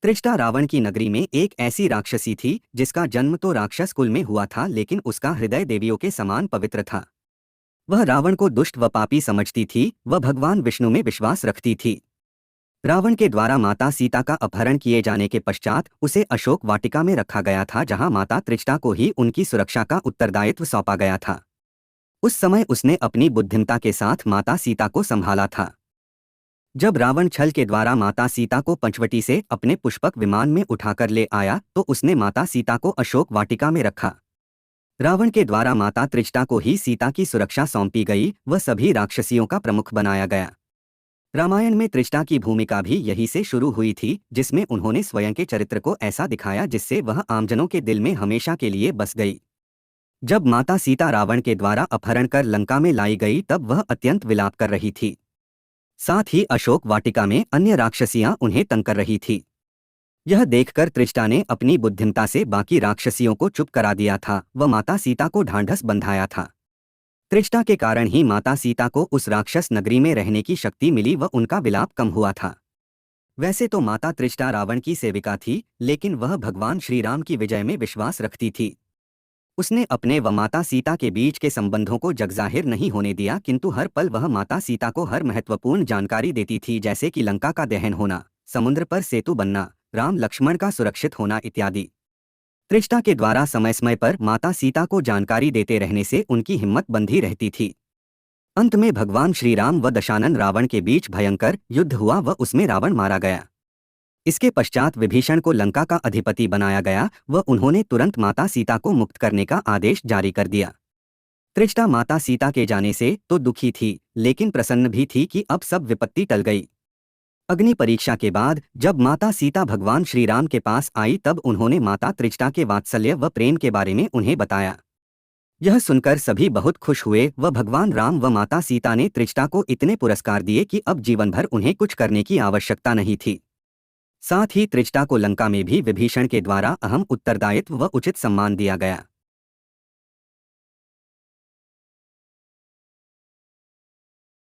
त्रिष्टा रावण की नगरी में एक ऐसी राक्षसी थी जिसका जन्म तो राक्षस कुल में हुआ था, लेकिन उसका हृदय देवियों के समान पवित्र था। वह रावण को दुष्ट व पापी समझती थी, वह भगवान विष्णु में विश्वास रखती थी। रावण के द्वारा माता सीता का अपहरण किए जाने के पश्चात उसे अशोक वाटिका में रखा गया था, जहां माता त्रिष्टा को ही उनकी सुरक्षा का उत्तरदायित्व सौंपा गया था। उस समय उसने अपनी बुद्धिमत्ता के साथ माता सीता को संभाला था। जब रावण छल के द्वारा माता सीता को पंचवटी से अपने पुष्पक विमान में उठाकर ले आया तो उसने माता सीता को अशोक वाटिका में रखा। रावण के द्वारा माता त्रिष्टा को ही सीता की सुरक्षा सौंपी गई, वह सभी राक्षसियों का प्रमुख बनाया गया। रामायण में त्रिष्टा की भूमिका भी यही से शुरू हुई थी, जिसमें उन्होंने स्वयं के चरित्र को ऐसा दिखाया जिससे वह आमजनों के दिल में हमेशा के लिए बस गई। जब माता सीता रावण के द्वारा अपहरण कर लंका में लाई गई तब वह अत्यंत विलाप कर रही थी। साथ ही अशोक वाटिका में अन्य राक्षसियां उन्हें तंग कर रही थी। यह देखकर त्रिष्टा ने अपनी बुद्धिमत्ता से बाकी राक्षसियों को चुप करा दिया था व माता सीता को ढांढस बंधाया था। त्रिष्टा के कारण ही माता सीता को उस राक्षस नगरी में रहने की शक्ति मिली व उनका विलाप कम हुआ था। वैसे तो माता त्रिष्टा रावण की सेविका थी, लेकिन वह भगवान श्री राम की विजय में विश्वास रखती थी। उसने अपने व माता सीता के बीच के संबंधों को जगजाहिर नहीं होने दिया, किंतु हर पल वह माता सीता को हर महत्वपूर्ण जानकारी देती थी, जैसे कि लंका का दहन होना, समुद्र पर सेतु बनना, राम लक्ष्मण का सुरक्षित होना इत्यादि। त्रिष्टा के द्वारा समय समय पर माता सीता को जानकारी देते रहने से उनकी हिम्मत बंधी रहती थी। अंत में भगवान श्री राम व दशानन रावण के बीच भयंकर युद्ध हुआ व उसमें रावण मारा गया। इसके पश्चात विभीषण को लंका का अधिपति बनाया गया व उन्होंने तुरंत माता सीता को मुक्त करने का आदेश जारी कर दिया। त्रिष्टा माता सीता के जाने से तो दुखी थी, लेकिन प्रसन्न भी थी कि अब सब विपत्ति टल गई। अग्नि परीक्षा के बाद जब माता सीता भगवान श्री राम के पास आई तब उन्होंने माता त्रिष्टा के वात्सल्य व प्रेम के बारे में उन्हें बताया। यह सुनकर सभी बहुत खुश हुए व भगवान राम व माता सीता ने त्रिष्टा को इतने पुरस्कार दिए कि अब जीवन भर उन्हें कुछ करने की आवश्यकता नहीं थी। साथ ही त्रिष्टा को लंका में भी विभीषण के द्वारा अहम उत्तरदायित्व व उचित सम्मान दिया गया।